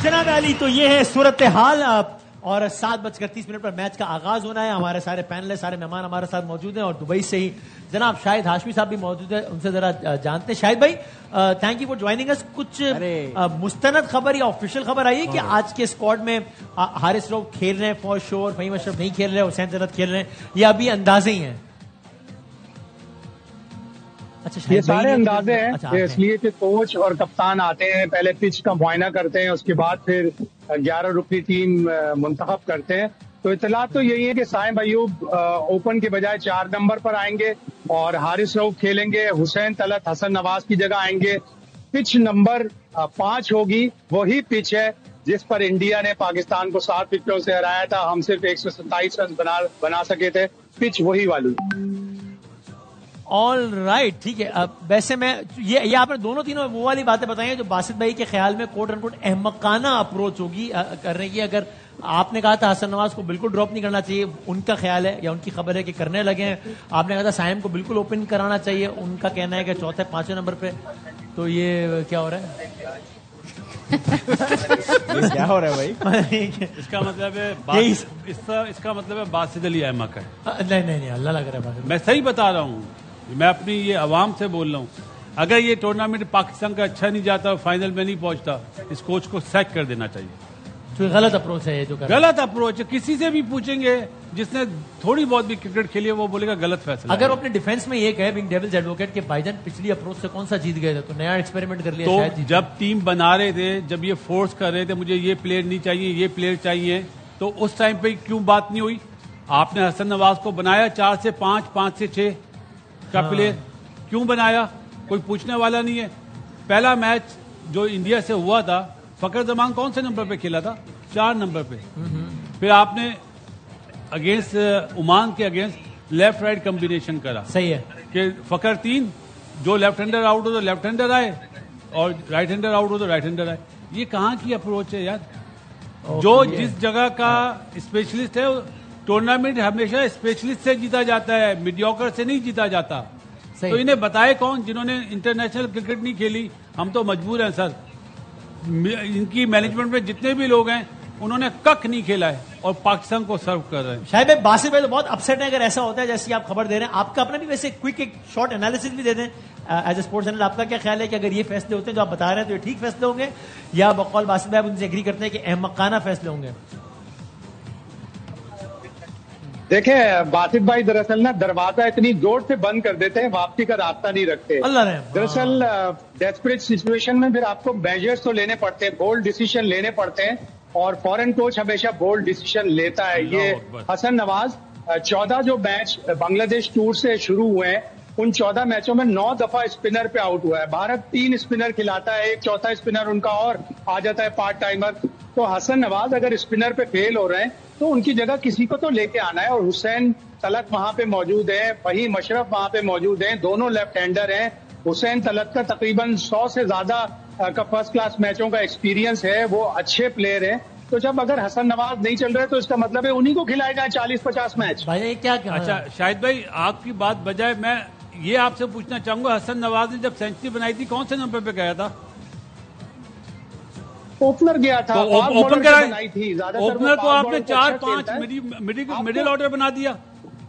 जनाब अली, तो ये है सूरत हाल और 7:30 पर मैच का आगाज होना है। हमारे सारे पैनल, सारे मेहमान हमारे साथ मौजूद हैं और दुबई से ही जनाब शाहिद हाशमी साहब भी मौजूद है, उनसे जरा जानते हैं। शाहिद भाई, thank you for joining us. कुछ मुस्तनद खबर या ऑफिशियल खबर आई है कि आज के स्क्वाड में हारिस रऊफ खेल रहे हैं फॉर श्योर, फहीम अशरफ नहीं खेल रहे, हुसैन जन्नत खेल रहे हैं, या अभी अंदाजे ही हैं? अच्छा, ये सारे अंदाजे हैं। अच्छा, इसलिए कि कोच और कप्तान आते हैं, पहले पिच का मुआयना करते हैं, उसके बाद फिर 11 रुकनी टीम मुंतखब करते हैं। तो इतला तो यही है कि साइम अयूब ओपन के बजाय 4 नंबर पर आएंगे और हारिस रऊफ खेलेंगे, हुसैन तलत हसन नवाज की जगह आएंगे। पिच नंबर 5 होगी, वही पिच है जिस पर इंडिया ने पाकिस्तान को 7 विकेटों से हराया था। हम सिर्फ 127 रन बना सके थे। पिच वही वाली। ऑल राइट, ठीक है। अब वैसे मैं ये आपने दोनों तीनों वो वाली बातें बताई हैं जो बासित भाई के ख्याल में कोट अनकोट अहमकाना अप्रोच होगी करने की। अगर आपने कहा था हसन नवाज को बिल्कुल ड्रॉप नहीं करना चाहिए, उनका ख्याल है या उनकी खबर है कि करने लगे हैं। आपने कहा था साइम को बिल्कुल ओपन कराना चाहिए, उनका कहना है कि चौथे 5वें नंबर पे। तो ये क्या हो रहा है? क्या हो रहा है भाई? इसका मतलब है इसका मतलब है बासित अली अहमक है। नहीं, अल्लाह लग रहा है। मैं सही बता रहा हूँ, मैं अपनी ये अवाम से बोल रहा हूँ। अगर ये टूर्नामेंट पाकिस्तान का अच्छा नहीं जाता, फाइनल में नहीं पहुंचता, इस कोच को सैक कर देना चाहिए। तो गलत अप्रोच है ये जो गलत अप्रोच है। किसी से भी पूछेंगे जिसने थोड़ी बहुत भी क्रिकेट खेली है, वो बोलेगा गलत फैसला। अगर वो अपने डिफेंस में ये कहे बिंग डेविल्स एडवोकेट के भाईजान पिछली अप्रोच से कौन सा जीत गए थे, तो नया एक्सपेरिमेंट कर लिया। तो शायद जब टीम बना रहे थे, जब ये फोर्स कर रहे थे मुझे ये प्लेयर नहीं चाहिए, ये प्लेयर चाहिए, तो उस टाइम पे क्यों बात नहीं हुई? आपने हसन नवाज को बनाया 4 से 5, 5 से 6 का प्लेयर क्यों बनाया? कोई पूछने वाला नहीं है। पहला मैच जो इंडिया से हुआ था, फकर जमान कौन से नंबर पे खेला था? 4 नंबर पे। फिर आपने अगेंस्ट ओमान के अगेंस्ट लेफ्ट राइट कॉम्बिनेशन करा। सही है कि फकर 3, जो लेफ्ट हैंडर आउट हो तो लेफ्ट हैंडर आए और राइट हैंडर आउट हो तो राइट हैंडर आए। ये कहाँ की अप्रोच है यार? जो जिस जगह का स्पेशलिस्ट है, टूर्नामेंट हमेशा स्पेशलिस्ट से जीता जाता है, मीडियोकर से नहीं जीता जाता। तो इन्हें बताए कौन जिन्होंने इंटरनेशनल क्रिकेट नहीं खेली? हम तो मजबूर हैं सर। इनकी मैनेजमेंट में जितने भी लोग हैं उन्होंने कख नहीं खेला है और पाकिस्तान को सर्व कर रहे हैं। शायद भाई, बासित भाई तो बहुत अपसेट है अगर ऐसा होता है जैसे आप खबर दे रहे हैं। आपका अपना भी वैसे क्विक एक शॉर्ट एनालिसिस भी दे दें एज ए स्पोर्ट्स जर्नल। आपका क्या ख्याल है कि अगर ये फैसले होते हैं जो आप बता रहे हैं तो ये ठीक फैसले होंगे, या बकौल बासित भाई उनसे एग्री करते हैं कि अहमकाना फैसले होंगे? देखें बासित भाई, दरअसल ना दरवाजा इतनी जोर से बंद कर देते हैं, वापसी का रास्ता नहीं रखते। दरअसल डेस्परेट सिचुएशन में फिर आपको मेजर्स तो लेने पड़ते हैं, बोल्ड डिसीजन लेने पड़ते हैं, और फॉरेन कोच हमेशा बोल्ड डिसीजन लेता है। ये हसन नवाज 14 जो मैच बांग्लादेश टूर से शुरू हुए हैं, उन 14 मैचों में 9 दफा स्पिनर पे आउट हुआ है। भारत 3 स्पिनर खिलाता है, एक चौथा स्पिनर उनका और आ जाता है पार्ट टाइमर। तो हसन नवाज अगर स्पिनर पे फेल हो रहे हैं तो उनकी जगह किसी को तो लेके आना है, और हुसैन तलत वहां पे मौजूद है, फहीम अशरफ वहां पे मौजूद हैं, दोनों लेफ्ट हैंडर हैं। हुसैन तलत का तकरीबन 100 से ज्यादा का फर्स्ट क्लास मैचों का एक्सपीरियंस है, वो अच्छे प्लेयर हैं। तो जब अगर हसन नवाज नहीं चल रहे तो इसका मतलब है उन्हीं को खिलाए जाए 40-50 मैच। भाई क्या अच्छा शाहिद भाई, आपकी बात बजाय मैं ये आपसे पूछना चाहूंगा, हसन नवाज ने जब सेंचुरी बनाई थी कौन से नंबर पे गया था? ओपनर गया था, तो ओपन बनाई थी। ओपनर को आपने 4-5 मिडिल ऑर्डर बना दिया,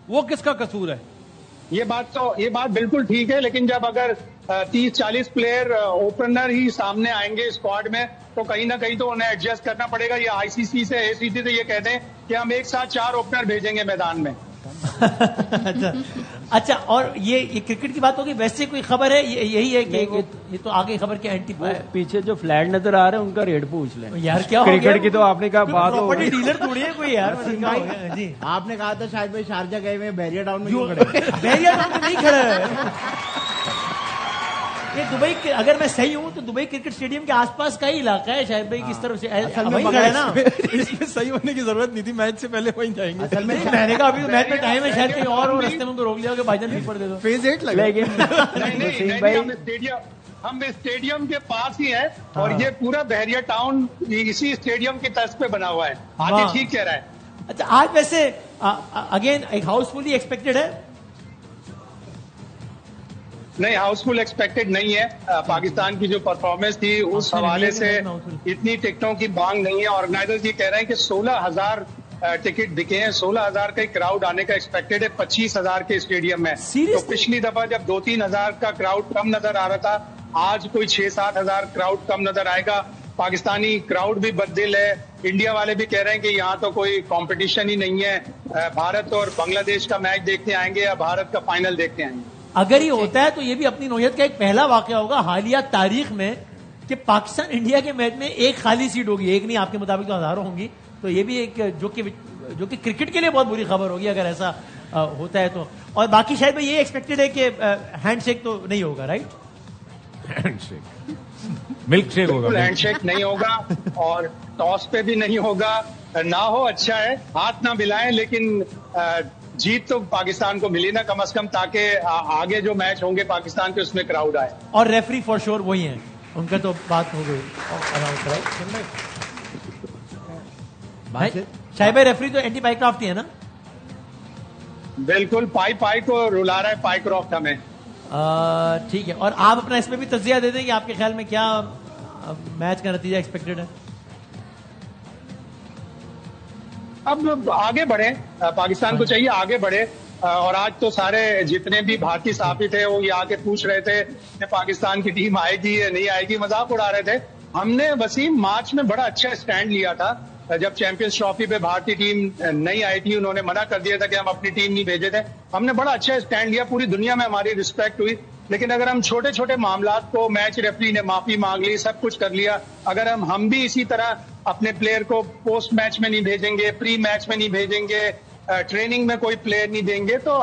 वो किसका कसूर है? ये बात बिल्कुल ठीक है, लेकिन जब अगर 30-40 प्लेयर ओपनर ही सामने आएंगे स्क्वाड में तो कहीं ना कहीं तो उन्हें एडजस्ट करना पड़ेगा। ये आईसीसी से एसीसी से ये कहते हैं कि हम एक साथ 4 ओपनर भेजेंगे मैदान में। अच्छा, और ये क्रिकेट की बात होगी। वैसे कोई खबर है यही है कि ये तो आगे खबर के एंटी पीछे जो फ्लैट नजर आ रहे हैं उनका रेट पूछ लें यार। क्या क्रिकेट की तो आपने कहा बात हो गई, डीलर थोड़ी है कोई यार। जी आपने कहा था शायद भाई शारजा गए हुए बैरियर टाउन में क्यों खड़े? बैरियर टाउन में नहीं खड़ा है ये दुबई के। अगर मैं सही हूं तो दुबई क्रिकेट स्टेडियम के आसपास का ही इलाका है शायद भाई। किस तरफ से वहीं खड़ा है ना? इसमें सही होने की जरूरत नहीं थी, मैच से पहले वहीं जाएंगे। असल में मैंने कहा अभी तो मैच में टाइम है, शायद कहीं और रास्ते में रोक लिया भाईजान नहीं पड़ दे दो। फेज 8 लगे। हम स्टेडियम के पास ही है और ये पूरा बहरिया टाउन इसी स्टेडियम की तर्ज पे बना हुआ है। आगे ठीक कह रहा है। अच्छा, आज वैसे अगेन एक हाउसफुल ही एक्सपेक्टेड है। नहीं, हाउसफुल एक्सपेक्टेड नहीं है। पाकिस्तान की जो परफॉर्मेंस थी उस हवाले से इतनी टिकटों की मांग नहीं है। ऑर्गेनाइजर्स ये कह रहे हैं कि 16,000 टिकट बिके हैं, 16,000 का क्राउड आने का एक्सपेक्टेड है 25,000 के स्टेडियम में। तो पिछली दफा जब 2-3 हजार का क्राउड कम नजर आ रहा था, आज कोई 6-7 हजार क्राउड कम नजर आएगा। पाकिस्तानी क्राउड भी बददिल है। इंडिया वाले भी कह रहे हैं कि यहाँ तो कोई कंपटीशन ही नहीं है, भारत और बांग्लादेश का मैच देखने आएंगे या भारत का फाइनल देखने आएंगे। अगर ये होता है तो ये भी अपनी नौयत का एक पहला वाकया होगा हालिया तारीख में कि पाकिस्तान इंडिया के मैच में एक खाली सीट होगी, एक नहीं, आपके मुताबिक तो हजारों होंगी। तो ये भी एक जो कि क्रिकेट के लिए बहुत बुरी खबर होगी अगर ऐसा होता है तो। और बाकी शायद ये एक्सपेक्टेड है कि हैंडशेक तो नहीं होगा, राइट? हैंडशेक, मिल्क शेक होगा। हैंडशेक नहीं होगा और टॉस पे भी नहीं होगा। ना हो अच्छा है, हाथ ना मिलाएं, लेकिन जीत तो पाकिस्तान को मिली ना कम से कम, ताकि आगे जो मैच होंगे पाकिस्तान के उसमें क्राउड आए। और रेफरी फॉर श्योर वही है, उनका तो बात हो गई। शाहिद भाई रेफरी तो एंटी पाइक्रॉफ्ट ही है ना? बिल्कुल, पाई को रुला रहा है पाइक्रॉफ्ट हमें। ठीक है। और आप अपना इसमें भी तज्जिया दे दें कि आपके ख्याल में क्या मैच का नतीजा एक्सपेक्टेड है? अब आगे बढ़े, पाकिस्तान को चाहिए आगे बढ़े। और आज तो सारे जितने भी भारतीय सहाफी थे वो ये आके पूछ रहे थे कि पाकिस्तान की टीम आएगी या नहीं आएगी, मजाक उड़ा रहे थे। हमने वसीम मार्च में बड़ा अच्छा स्टैंड लिया था जब चैंपियंस ट्रॉफी पे भारतीय टीम नहीं आई थी। उन्होंने मना कर दिया था कि हम अपनी टीम नहीं भेजे थे। हमने बड़ा अच्छा स्टैंड लिया, पूरी दुनिया में हमारी रिस्पेक्ट हुई। लेकिन अगर हम छोटे छोटे मामला को, मैच रेफरी ने माफी मांग ली, सब कुछ कर लिया, अगर हम भी इसी तरह अपने प्लेयर को पोस्ट मैच में नहीं भेजेंगे, प्री मैच में नहीं भेजेंगे, ट्रेनिंग में कोई प्लेयर नहीं देंगे, तो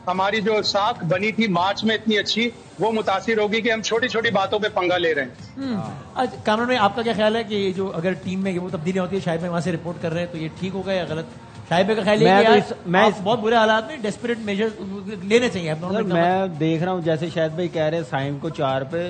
हमारी जो साख बनी थी मार्च में इतनी अच्छी, वो मुतासिर होगी कि हम छोटी छोटी बातों पे पंगा ले रहे हैं। कानून में आपका क्या ख्याल है कि जो अगर टीम में वो तब्दीलियां होती है, शायद वहां से रिपोर्ट कर रहे हैं, तो ये ठीक होगा या गलत? शायद का ख्याल है कि मैं बहुत बुरे हालात में डेस्परेट मेजर लेने चाहिए। मैं देख रहा हूँ जैसे शायद भाई कह रहे हैं साइम को 4 पे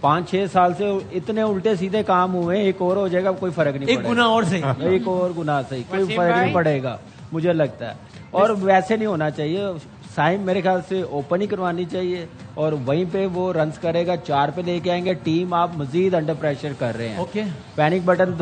5-6 साल से इतने उल्टे सीधे काम हुए, एक और हो जाएगा कोई फर्क नहीं पड़ेगा। एक गुना और सही, एक और गुना सही, कोई फर्क नहीं पड़ेगा मुझे लगता है। और वैसे नहीं होना चाहिए, साइम मेरे ख्याल से ओपन ही करवानी चाहिए और वहीं पे वो रन्स करेगा, 4 पे लेके आएंगे। टीम आप मजीद अंडर प्रेशर कर रहे हैं, ओके। पैनिक बटन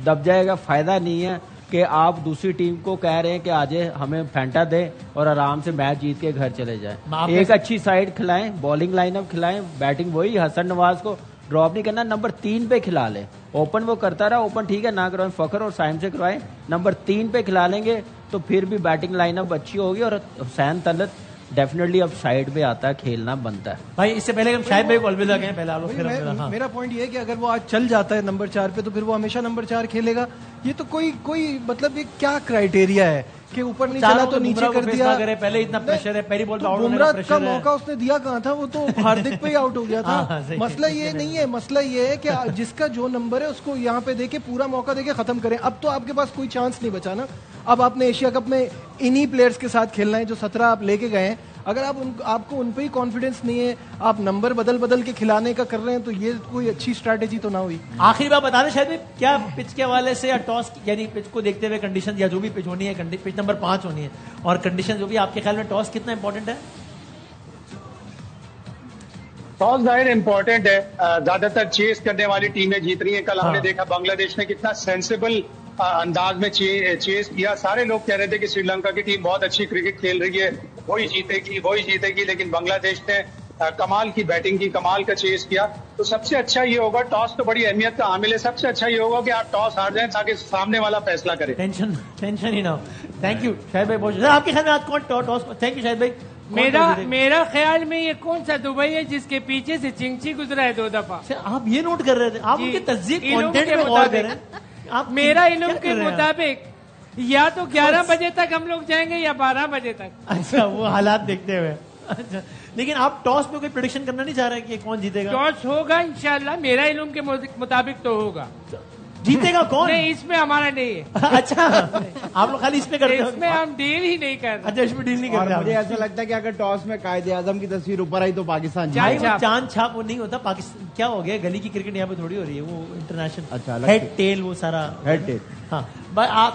दब जाएगा, फायदा नहीं है कि आप दूसरी टीम को कह रहे हैं कि आज हमें फैंटा दे और आराम से मैच जीत के घर चले जाएं। एक अच्छी साइड खिलाएं, बॉलिंग लाइनअप खिलाएं, बैटिंग वही हसन नवाज को ड्रॉप नहीं करना, नंबर 3 पे खिला लें। ओपन वो करता रहा, ओपन ठीक है ना करवाएं, फखर और साइम से करवाएं, नंबर 3 पे खिला लेंगे तो फिर भी बैटिंग लाइनअप अच्छी होगी। और हुसैन तलत डेफिनेटली अब साइड पे आता है, खेलना बनता है। भाई इससे पहले हम शायद भाई को अलविदा कहें, पहले मेरा पॉइंट ये है कि अगर वो आज चल जाता है नंबर 4 पे तो फिर वो हमेशा नंबर 4 खेलेगा। ये तो कोई मतलब ये क्या क्राइटेरिया है कि ऊपर नहीं चला तो नीचे कर दिया? पहले इतना प्रेशर है, पहली बॉल पे आउट होने बुमराह का मौका उसने दिया कहाँ था? वो तो हार्दिक पे ही आउट हो गया था। मसला ये नहीं है, मसला ये है कि जिसका जो नंबर है उसको यहाँ पे देके पूरा मौका देके खत्म करें। अब तो आपके पास कोई चांस नहीं बचा ना। अब आपने एशिया कप में इन्हीं प्लेयर्स के साथ खेलना है जो 17 आप लेके गए हैं। अगर आपको उन पे ही कॉन्फिडेंस नहीं है, आप नंबर बदल के खिलाने का कर रहे हैं, तो ये कोई अच्छी स्ट्रैटेजी तो ना हुई। आखिरी बात बता दें शायद क्या पिच के हवाले से या टॉस यानी पिच को देखते हुए कंडीशन या जो भी पिच होनी है, पिच नंबर 5 होनी है और कंडीशन जो भी, आपके ख्याल में टॉस कितना इंपॉर्टेंट है? टॉस जाहिर इंपॉर्टेंट है, ज्यादातर चेस करने वाली टीमें जीत रही है। कल हमने देखा बांग्लादेश ने कितना सेंसिबल अंदाज में चेस किया। सारे लोग कह रहे थे कि श्रीलंका की टीम बहुत अच्छी क्रिकेट खेल रही है, वही जीतेगी, लेकिन बांग्लादेश ने कमाल की बैटिंग की, कमाल का चेस किया। तो सबसे अच्छा ये होगा, टॉस तो बड़ी अहमियत का हामिल है, सबसे अच्छा ये होगा कि आप टॉस हार जाएं ताकि सामने वाला फैसला करे। टेंशन ही ना हो। थैंक यू शाहिद भाई, बहुत आपके ख्याल में आज कौन टॉस? थैंक यू शाहिद भाई। मेरा ख्याल में ये कौन सा दुबई है जिसके पीछे से चिंची गुजरा है 2 दफा? आप ये नोट कर रहे थे, आप उनके तस्दीक कंटेंट में गौर करें। आप मेरा इल्म के मुताबिक या तो 11 बजे तक हम लोग जाएंगे या 12 बजे तक। अच्छा, वो हालात देखते हुए। अच्छा, लेकिन आप टॉस पे कोई प्रेडिक्शन करना नहीं चाह रहे कि कौन जीतेगा? टॉस होगा इंशाल्लाह, मेरा इल्म के मुताबिक तो होगा। जीतेगा कौन? नहीं, इसमें हमारा नहीं है। अच्छा, आप लोग खाली इसमें करते हैं? इसमें हम डील ही नहीं कर रहे। अच्छा, इसमें डील नहीं करते। मुझे ऐसा लगता है कि अगर टॉस में कायदे-आज़म की तस्वीर ऊपर आई तो पाकिस्तान चांद छाप वो नहीं होता। पाकिस्तान क्या हो गया, गली की क्रिकेट यहाँ पे थोड़ी हो रही है, वो इंटरनेशनल। अच्छा, हेड टेल वो सारा हेड टेल। हाँ,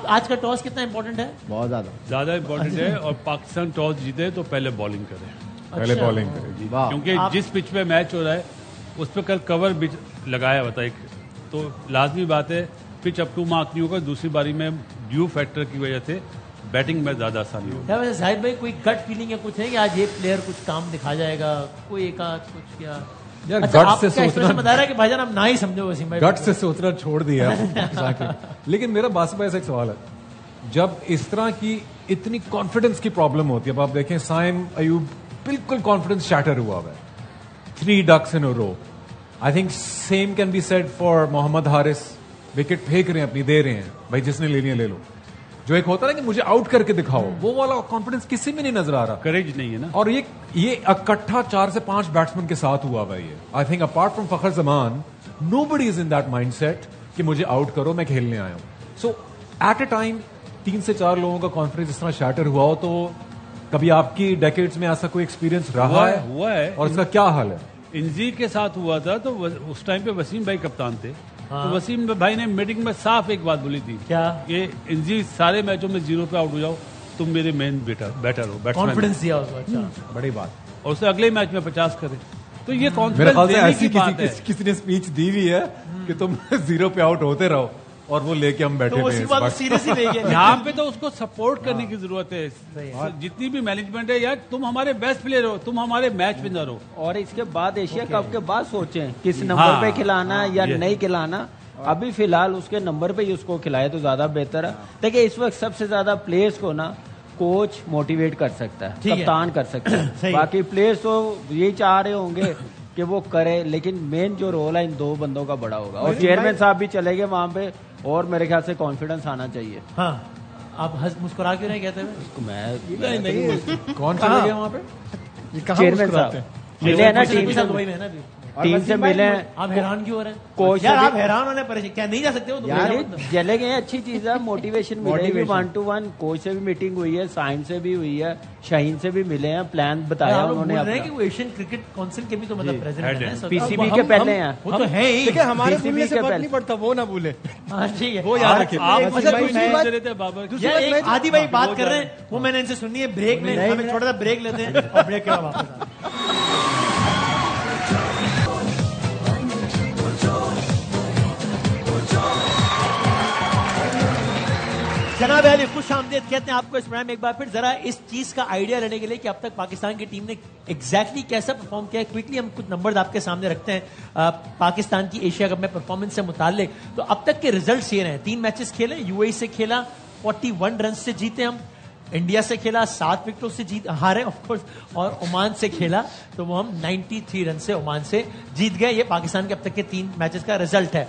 आज का टॉस कितना इंपॉर्टेंट है? बहुत ज्यादा इम्पोर्टेंट है। और पाकिस्तान टॉस जीते तो पहले बॉलिंग करे। पहले बॉलिंग करेगी, क्योंकि जिस पिच पे मैच हो रहा है उस पर कल कवर भी लगाया हुआ था एक, तो लाजमी बात है पिच अप टू मार्क नहीं होगा। दूसरी बारी में ड्यू फैक्टर की वजह से बैटिंग में ज्यादा आसानी होगी। क्या वैसे जाहिद भाई कोई गट फीलिंग है कुछ है कि आज ये प्लेयर कुछ काम दिखा जाएगा, कोई एक आध कुछ क्या? यार अच्छा, गट से सोचना बता रहा है कि भाईजान आप ना ही समझो वसीम भाई, गट से सोचना छोड़ दिया लेकिन मेरा बासित भाई से एक सवाल है, जब इस तरह की इतनी कॉन्फिडेंस की प्रॉब्लम होती है, अब आप देखें साइम अयूब बिल्कुल कॉन्फिडेंस शैटर हुआ है, 3 ducks in a row. I think same can be said for Mohammad Haris, wicket फेंक रहे हैं अपनी, दे रहे हैं भाई जिसने लेनी है ले लो। जो एक होता है ना कि मुझे आउट करके दिखाओ, वो वाला कॉन्फिडेंस किसी में नहीं नजर आ रहा, करेज नहीं है ना। और ये इकट्ठा 4 से 5 बैट्समैन के साथ हुआ है ये। I think apart from Fakhar Zaman nobody is in that mindset कि मुझे आउट करो, मैं खेलने आया हूं। सो एट अ टाइम 3 से 4 लोगों का कॉन्फिडेंस इस तरह शैटर हुआ हो, तो कभी आपकी डेकेड्स में ऐसा कोई एक्सपीरियंस रहा है? हुआ है। और इसका क्या हाल है? इंजी के साथ हुआ था, तो उस टाइम पे वसीम भाई कप्तान थे। हाँ। तो वसीम भाई ने मीटिंग में साफ एक बात बोली थी, क्या ये इंजी सारे मैचों में 0 पे आउट हो जाओ, तुम मेरे मेन बैटर हो, कॉन्फिडेंस दिया उसको। अच्छा, बड़ी बात। और उसने अगले मैच में 50 करे, तो ये कॉन्फिडेंस देने की बात है। किसी ने स्पीच दी हुई है कि तुम 0 पे आउट होते रहो और वो लेके हम बैठे हुए हैं। यहाँ पे तो उसको सपोर्ट करने की जरूरत है। जितनी भी मैनेजमेंट है यार, तुम हमारे बेस्ट प्लेयर हो, तुम हमारे मैच विनर हो। और इसके बाद एशिया कप के बाद सोचें किस नंबर पे खिलाना या नहीं खिलाना। अभी फिलहाल उसके नंबर पे ही उसको खिलाए तो ज्यादा बेहतर है। देखिए इस वक्त सबसे ज्यादा प्लेयर्स को ना कोच मोटिवेट कर सकता है, कप्तान कर सकता है। बाकी प्लेयर्स तो यही चाह रहे होंगे कि वो करे, लेकिन मेन जो रोल है इन 2 बंदों का बड़ा होगा। और चेयरमैन साहब भी चले गए वहां पे, और मेरे ख्याल से कॉन्फिडेंस आना चाहिए। हाँ, आप मुस्कुरा क्यों नहीं कहते? मैं नहीं कौन चले गए वहां पे? चेयरमैन साहब मिले हैं ना टीम से, दुबई में ना टीम से मिले हैं। आप हैरान क्यों हो रहे हैं? कोच यार आप हैरान होने परेशान, क्या नहीं जा सकते हो? यार चले गए, अच्छी चीज है, मोटिवेशन मिलेगी। 1-to-1 कोच से भी मीटिंग हुई है, साइम से भी हुई है, शाहीन से भी मिले हैं, प्लान बताया उन्होंने। कि वो एशियन क्रिकेट काउंसिल के भी तो मतलब प्रेसिडेंट है, पीसीबी के पहले हैं। वो तो है ही, देखिए हमारे भूलने से फर्क नहीं पड़ता, वो ना भूले। हाँ ठीक है, वो याद रखिए। आदि भाई बात कर रहे हैं, वो मैंने इनसे सुनी है ब्रेक में, हमें छोटा सा ब्रेक लेते हैं और ब्रेक के बाद वापस। जनाब अली खुश आमदेद कहते हैं आपको इस प्रोग्राम में एक बार फिर। जरा इस चीज का आइडिया लेने के लिए कि अब तक पाकिस्तान की टीम ने एग्जैक्टली कैसा परफॉर्म किया है, क्विकली हम कुछ नंबर्स आपके सामने रखते हैं पाकिस्तान की एशिया कप में परफॉर्मेंस से मुताल्लिक। तो अब तक के रिजल्ट्स ये रहे, 3 मैचेस खेले, यूएई से खेला 41 रन से जीते हम, इंडिया से खेला 7 विकेटों से हारे ऑफकोर्स, और ओमान से खेला तो वो हम 93 रन से ओमान से जीत गए। ये पाकिस्तान के अब तक के 3 मैचेस का रिजल्ट है।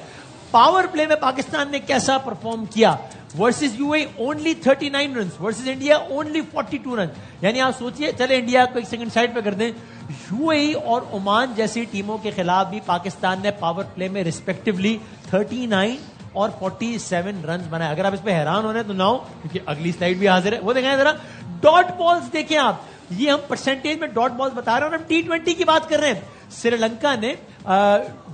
पावर प्ले में पाकिस्तान ने कैसा परफॉर्म किया? Versus UAE only 39 run, versus India only 42 run. यानी आप सोचिए, चले इंडिया को एक सेकंड साइड पे कर दें, यूएई और ओमान जैसी टीमों के खिलाफ भी पाकिस्तान ने पावर प्ले में रिस्पेक्टिवली 39 और 47 रन बनाए। अगर आप इस पे हैरान हो रहे हैं तो नाउ, क्योंकि अगली स्लाइड भी हाजिर है, वो देखें जरा। डॉट बॉल्स देखें आप, ये हम परसेंटेज में डॉट बॉल्स बता रहे हैं और हम T20 की बात कर रहे हैं। श्रीलंका ने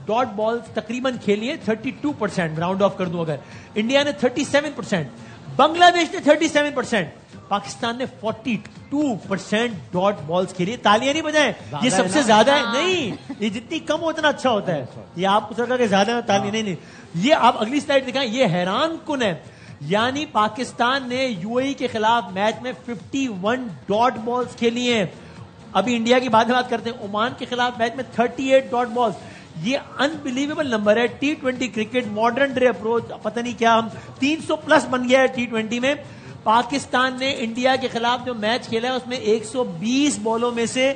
डॉट बॉल्स तकरीबन खेली है 32%, राउंड ऑफ कर दूं अगर। इंडिया ने 37%, बांग्लादेश ने 37%, पाकिस्तान ने 42% डॉट बॉल्स खेली। तालियां नहीं बजाएं, ये सबसे ज्यादा है। नहीं, ये जितनी कम हो उतना अच्छा होता है। ये आप कुछ रखा कि ज्यादा तालियां नहीं। ये आप अगली स्लाइड दिखाएं, ये हैरान कुन है। यानी पाकिस्तान ने यूएई के खिलाफ मैच में 51 डॉट बॉल्स खेली हैं। अभी इंडिया की बात करते हैं, ओमान के खिलाफ मैच में 38 डॉट बॉल्स। ये अनबिलीवेबल नंबर है। T20 cricket modern day approach, पता नहीं क्या हम 300 प्लस बन गया है T20 में। पाकिस्तान ने इंडिया के खिलाफ जो मैच खेला है उसमें 120 बॉलों में से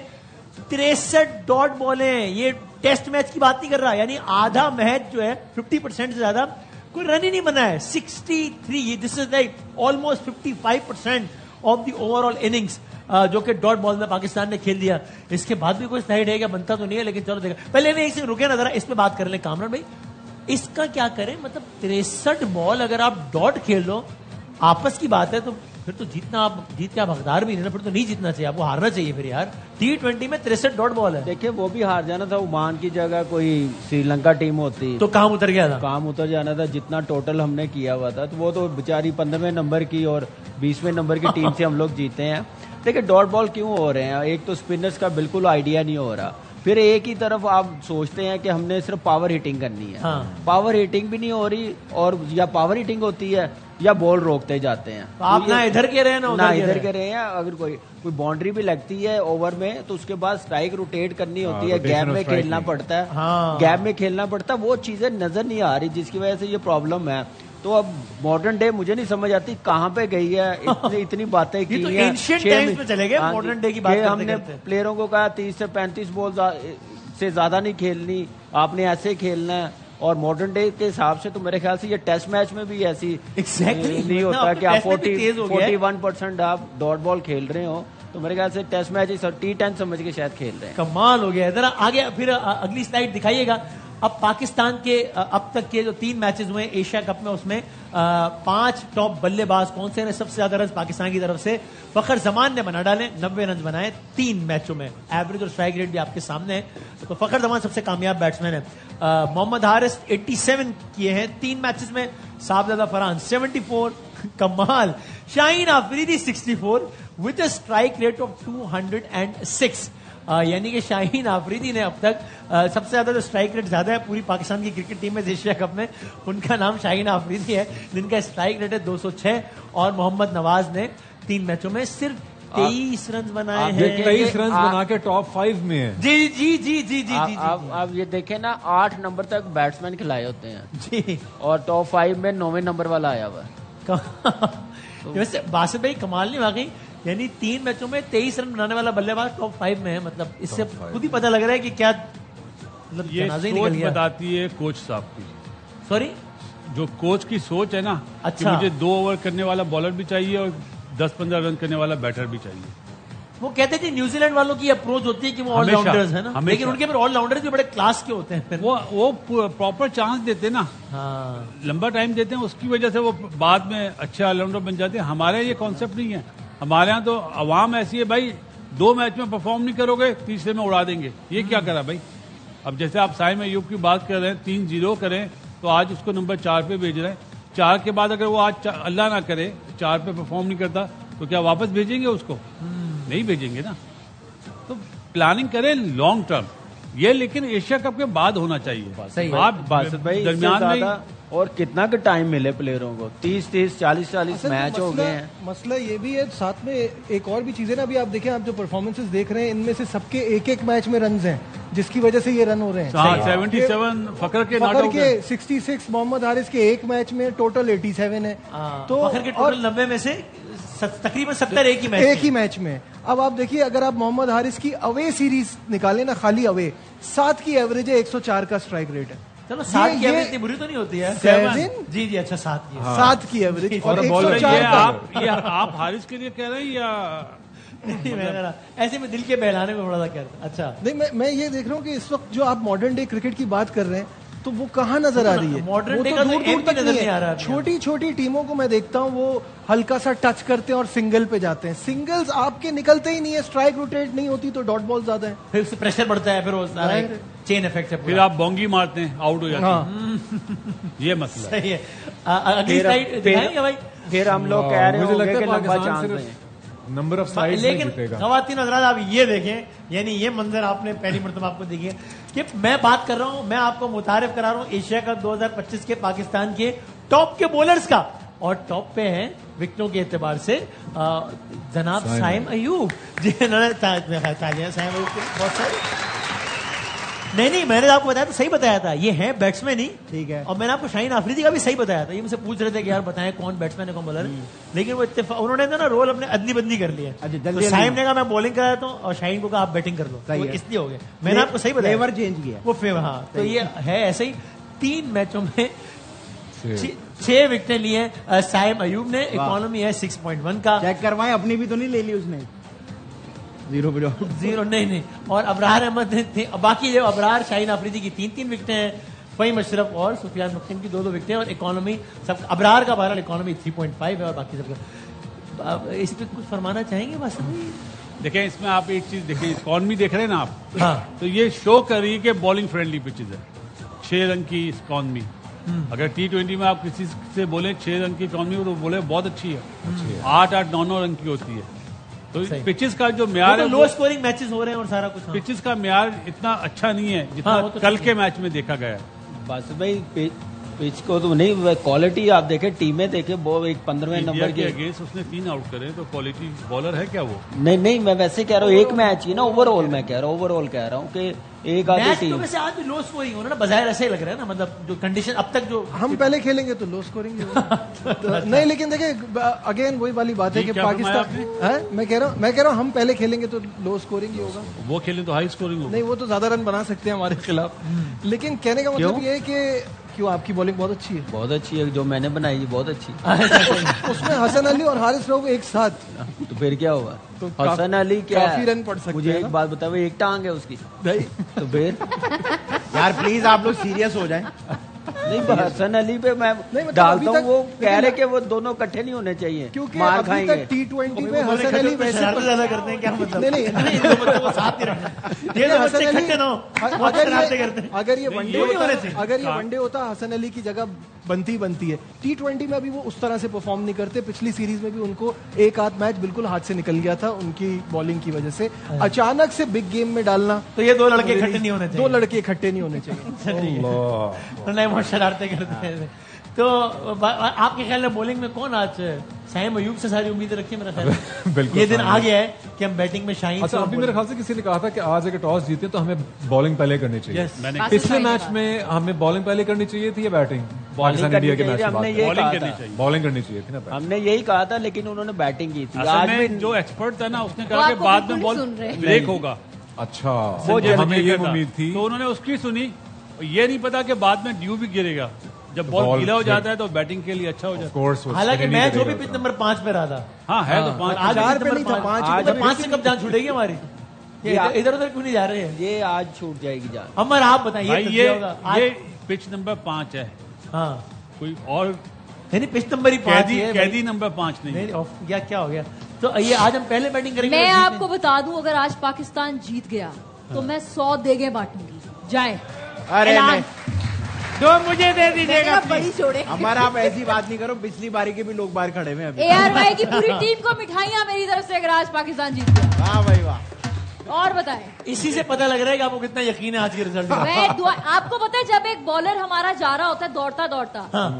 63 डॉट बॉलें हैं। ये टेस्ट मैच की बात नहीं कर रहा, यानी आधा मैच जो है 50% से ज्यादा कोई रन ही नहीं बना है। 63, this is like almost 55% of the overall innings जो कि डॉट बॉल में पाकिस्तान ने खेल दिया। इसके बाद भी कोई स्लाइड है क्या? बनता तो नहीं है, लेकिन चलो देखा। पहले एक से रुके ना जरा, इस पे बात कर ले कामरान भाई, इसका क्या करें? मतलब 63 बॉल अगर आप डॉट खेल लो, आपस की बात है, तो फिर तो जीतना, आप जीत के आप हकदार भी नहीं ना, फिर तो नहीं जीतना चाहिए, आपको हारना चाहिए फिर यार। T20 में 63 डॉट बॉल है। देखिए वो भी हार जाना था, ओमान की जगह कोई श्रीलंका टीम होती तो काम उतर गया था, काम उतर जाना था। जितना टोटल हमने किया हुआ था, तो वो तो बेचारी 15वें नंबर की और 20वें नंबर की टीम से हम लोग जीते हैं। देखिए डॉट बॉल क्यों हो रहे हैं, एक तो स्पिनर्स का बिल्कुल आइडिया नहीं हो रहा, फिर एक ही तरफ आप सोचते हैं कि हमने सिर्फ पावर हिटिंग करनी है। पावर हिटिंग भी नहीं हो रही, और या पावर हिटिंग होती है या बॉल रोकते जाते हैं। तो आप ना इधर के रहे हैं ना इधर के रहे हैं। अगर कोई बाउंड्री भी लगती है ओवर में तो उसके बाद स्ट्राइक रोटेट करनी होती है, गैप में खेलना पड़ता है, गैप में खेलना पड़ता है, वो चीजें नजर नहीं आ रही जिसकी वजह से ये प्रॉब्लम है। तो अब मॉडर्न डे मुझे नहीं समझ आती कहाँ पे गई है, इतनी बातें की तो एंशिएंट टाइम्स में चले गए, मॉडर्न डे की बात करते हमने प्लेयरों को कहा 30 से 35 बॉल से ज्यादा नहीं खेलनी, आपने ऐसे खेलना है। और मॉडर्न डे के हिसाब से तो मेरे ख्याल से ये टेस्ट मैच में भी ऐसी नहीं होता कि आप 41% आप डॉट बॉल खेल रहे हो, तो मेरे ख्याल से टेस्ट मैच T10 समझ के शायद खेल रहे हैं। कमाल हो गया। जरा आगे फिर अगली स्लाइड दिखाइएगा। अब पाकिस्तान के अब तक के जो 3 मैचेस हुए एशिया कप में, उसमें 5 टॉप बल्लेबाज कौन से ने सबसे ज्यादा रन पाकिस्तान की तरफ से फखर जमान ने बना डाले, 90 रन बनाए 3 मैचों में। एवरेज और स्ट्राइक रेट भी आपके सामने है। तो फखर जमान सबसे कामयाब बैट्समैन है। मोहम्मद हारिस 87 किए हैं 3 मैचेस में, साबजादा फरहान 74, कमाल, Shaheen Afridi 64 with a strike rate of 206। यानी कि शाहीन आफरीदी ने अब तक सबसे ज्यादा जो स्ट्राइक रेट ज्यादा है पूरी पाकिस्तान की क्रिकेट टीम में एशिया कप में, उनका नाम शाहीन आफरीदी है, जिनका स्ट्राइक रेट है 206। और मोहम्मद नवाज ने 3 मैचों में सिर्फ 23 रन बनाए हैं। 23 रन बना के टॉप 5 में है। जी जी जी जी जी जी। आप ये देखें ना, 8 नंबर तक बैट्समैन खिलाए होते हैं जी, और टॉप 5 में 9वें नंबर वाला आया हुआ है। वैसे बासित भाई कमाल नहीं वाकई, यानी 3 मैचों में 23 रन बनाने वाला बल्लेबाज टॉप 5 में है। मतलब इससे खुद ही पता लग रहा है कि क्या मतलब ये सोच बताती है कोच साहब की। सॉरी, जो कोच की सोच है ना, अच्छा, कि मुझे 2 ओवर करने वाला बॉलर भी चाहिए और 10-15 रन करने वाला बैटर भी चाहिए। वो कहते हैं कि न्यूजीलैंड वालों की अप्रोच होती है कि वो ऑलराउंडर्स है ना, लेकिन उनके फिर ऑलराउंडर्स भी बड़े क्लास के होते हैं। वो प्रॉपर चांस देते ना, लंबा टाइम देते हैं, उसकी वजह से वो बाद में अच्छे ऑलराउंडर बन जाते हैं। हमारे ये कॉन्सेप्ट नहीं है। हमारे यहाँ तो अवाम ऐसी है भाई, 2 मैच में परफॉर्म नहीं करोगे, तीसरे में उड़ा देंगे। ये क्या करा भाई? अब जैसे आप साइम अयूब की बात कर रहे हैं, 3-0 करें तो आज उसको नंबर 4 पे भेज रहे हैं। 4 के बाद अगर वो आज अल्लाह ना करे 4 पे परफॉर्म नहीं करता तो क्या वापस भेजेंगे उसको? नहीं भेजेंगे ना। तो प्लानिंग करें लॉन्ग टर्म ये, लेकिन एशिया कप के बाद होना चाहिए। सही आप बासित भाई, दरमियान में और कितना का टाइम मिले प्लेयरों को, 30-30 40-40 मैच हो गए हैं। मसला ये भी है, साथ में एक और भी चीजें ना, अभी आप देखें, आप जो परफॉर्मेंसेस देख रहे हैं इनमें से सबके एक मैच में रन हैं, जिसकी वजह से ये रन हो रहे हैं। 77 फखर के 66, मोहम्मद हारिस के एक मैच में टोटल 87 है। तो फखर के टोटल 90 में से तकरीबन 70 एक ही मैच में। अब आप देखिए, अगर आप मोहम्मद हारिस की अवे सीरीज निकालें ना, खाली अवे, 7 की एवरेज है, 104 का स्ट्राइक रेट है। चलो 7 की एवरेज इतनी बुरी तो नहीं होती है। 7 जी जी, अच्छा 7 की, 7 की एवरेज और 104 आप हारिस के लिए कह रहे हैं या ऐसे में दिल के बहलाने में थोड़ा सा कह रहा? अच्छा नहीं, मैं ये देख रहा हूँ कि इस वक्त जो आप मॉडर्न डे क्रिकेट की बात कर रहे हैं तो वो कहाँ नजर आ रही है? मॉडर्न डे का तो दूर तक नजर नहीं आ रहा। छोटी छोटी टीमों को मैं देखता हूँ, वो हल्का सा टच करते हैं और सिंगल पे जाते हैं। सिंगल्स आपके निकलते ही नहीं है, स्ट्राइक रोटेट नहीं होती तो डॉट बॉल ज्यादा है, फिर उससे प्रेशर बढ़ता है, फिर वो सारा चेन इफेक्ट है। फिर आप बोंगी मारते हैं, आउट हो जाते हैं। ये मसला सही है। अगली स्लाइड दिखाएंगे भाई। फिर हम लोग कह रहे हैं लंबा चांस है, नंबर ऑफ साइड्स में जीतेगा। खवातीन हज़रात, आप ये देखें, यानी ये मंजर आपने पहली मरतबा आपको देखिए कि मैं बात कर रहा हूं, मैं आपको मुतारिफ करा रहा हूं एशिया कप 2025 के पाकिस्तान के टॉप के बॉलर्स का। और टॉप पे हैं विकेटों के एतबार से जनाब साइम अयूब जी। तालियां साइम अयूब के बहुत सारे। नहीं, मैंने आपको बताया तो सही बताया था, ये है बैट्समैन ही, ठीक है। और मैंने आपको शाहीन आफरीदी का भी सही बताया था। ये मुझसे पूछ रहे थे कि यार बताएं कौन बैट्समैन है कौन बॉलर है, लेकिन वो उन्होंने ना रोल अपने अदली बदली कर लिया। तो साइम ने कहा मैं बॉलिंग कराता हूँ और शाहीन को कहा आप बैटिंग कर लो, तो इसलिए हो गया। मैंने आपको सही बताया, फेवर चेंज किया वो फेवर। हाँ, तो ये है ऐसे ही। 3 मैचों में 6 विकेटें लिए साइम अयूब ने। इकोनॉमी है 6.1 का। चेक करवाएं, अपनी भी तो नहीं ले ली उसने। 0 नहीं। और अबरार अहमद ने थे, बाकी जो अबरार शाहीन आफरीदी की 3-3 विकेटें हैं, फ़हीम अशरफ और सुफियान मुक्तिम की 2-2 विकेटें। और इकोनॉमी सब अबरार का बहरहाल इकोनॉमी 3.5 है और बाकी सबका। इस पर कुछ फरमाना चाहेंगे बस? देखिए, इसमें आप एक चीज देखिए, इकोनॉमी देख रहे हैं ना आप, हाँ। तो ये शो कर रही है कि बॉलिंग फ्रेंडली पिचेज है। 6 रन की इकोनॉमी, अगर T20 में आप किसी से बोले 6 रन की इकोनॉमी तो बोले बहुत अच्छी है। 8-8, 9-9 रन की होती है। तो पिचेस का जो म्यार है, लो स्कोरिंग मैचेस हो रहे हैं और सारा कुछ। पिचेस का म्यार इतना अच्छा नहीं है जितना कल के मैच में देखा गया। बस भाई पिच को तो नहीं, क्वालिटी आप देखें, टीमें देखें, वो एक 15वें नंबर के अगेंस्ट उसने 3 आउट करे, तो क्वालिटी बॉलर है क्या वो? नहीं, मैं वैसे कह रहा हूँ एक मैच ही ना, ओवरऑल मैं कह रहा हूँ, ओवरऑल कह रहा हूँ कि एक आधी टीम। तो वैसे आज भी लो स्कोरिंग हो रहा है ना, बाजार ऐसे ही लग रहा है ना, मतलब जो कंडीशन अब तक जो हम पहले खेलेंगे तो लो स्कोरिंग तो नहीं, लेकिन देखिए अगेन वही वाली बात है कि पाकिस्तान है, मैं कह रहा हूँ हम पहले खेलेंगे तो लो स्कोरिंग ही होगा, वो खेलें तो हाई स्कोरिंग होगा। नहीं, वो तो ज्यादा रन बना सकते हैं हमारे खिलाफ। लेकिन कहने का मतलब ये है कि क्यों आपकी बॉलिंग बहुत अच्छी है, बहुत अच्छी है, जो मैंने बनाई है बहुत अच्छी है। उसमें हसन अली और हारिस राव एक साथ, तो फिर क्या होगा? तो हसन अली क्या काफी रन पड़ सकते हैं। मुझे एक बात बताओ, एक टांग है उसकी नहीं तो फिर यार प्लीज आप लोग सीरियस हो जाएं। नहीं, हसन अली पे मैं डालता हूँ, वो कह रहे कि वो दोनों इकट्ठे नहीं होने चाहिए क्योंकि मार खाएंगे। T20 में हसन अली वैसे ज्यादा करते हैं, क्या मतलब? नहीं अगर ये वनडे होता हसन अली की जगह बनती है। T20 में अभी वो उस तरह से परफॉर्म नहीं करते, पिछली सीरीज में भी उनको एक आध मैच बिल्कुल हाथ से निकल गया था उनकी बॉलिंग की वजह से। अचानक से बिग गेम में डालना, तो ये 2 लड़के इकट्ठे नहीं होने चाहिए, 2 लड़के इकट्ठे नहीं होने चाहिए। नहीं, बहुत शरारतें करते हैं। तो आपके ख्याल में बॉलिंग में कौन आज? शाहीन अयूब से सारी उम्मीदें रखी है मेरा ख्याल। बिल्कुल ये दिन आ गया है कि हम बैटिंग में शाहीन। अच्छा, अभी मेरे ख्याल से किसी ने कहा था कि आज अगर टॉस जीते तो हमें बॉलिंग पहले करनी चाहिए। पिछले मैच में हमें बॉलिंग पहले करनी चाहिए थी या बैटिंग? पाकिस्तान इंडिया के मैच में बॉलिंग करनी चाहिए थी ना, हमने यही कहा था, लेकिन उन्होंने बैटिंग की थी। आज में जो एक्सपर्ट था ना, उसने कहा कि बाद में बॉल ब्रेक होगा। अच्छा, वो हमें ये उम्मीद थी, तो उन्होंने उसकी सुनी। ये नहीं पता कि बाद में ड्यू भी गिरेगा, जब बॉल गीला हो जाता है तो बैटिंग के लिए अच्छा हो जाता है। हालांकि मैच वो भी पिच नंबर 5 पे रहा था। हाँ है तो 5 5 से कब जान छूटेगी हमारी? इधर उधर क्यों नहीं जा रहे हैं? ये आज छूट जाएगी जान। अमर आप बताइए, ये पिच नंबर 5 है। हाँ, कोई और नहीं, पिच नंबर ही 5 है, कैदी नंबर 5 नहीं। क्या हो गया? तो ये आज हम पहले बैटिंग करेंगे। मैं आपको बता दूं, अगर आज पाकिस्तान जीत गया तो मैं 100 देगे बांटूंगी। जाए अरे दो मुझे दे दीजिएगा, बड़ी छोड़े। हमारा आप ऐसी बात नहीं करो, पिछली बारी के भी लोग बाहर खड़े हुए हैं। ARY की पूरी टीम को मिठाइयां मेरी तरफ से, अगर आज पाकिस्तान जीत गया। वाह भाई वाह। और बताएं, इसी से पता लग रहा है कि आपको कितना यकीन है आज के रिजल्ट में। आपको पता है, जब एक बॉलर हमारा जा रहा होता है दौड़ता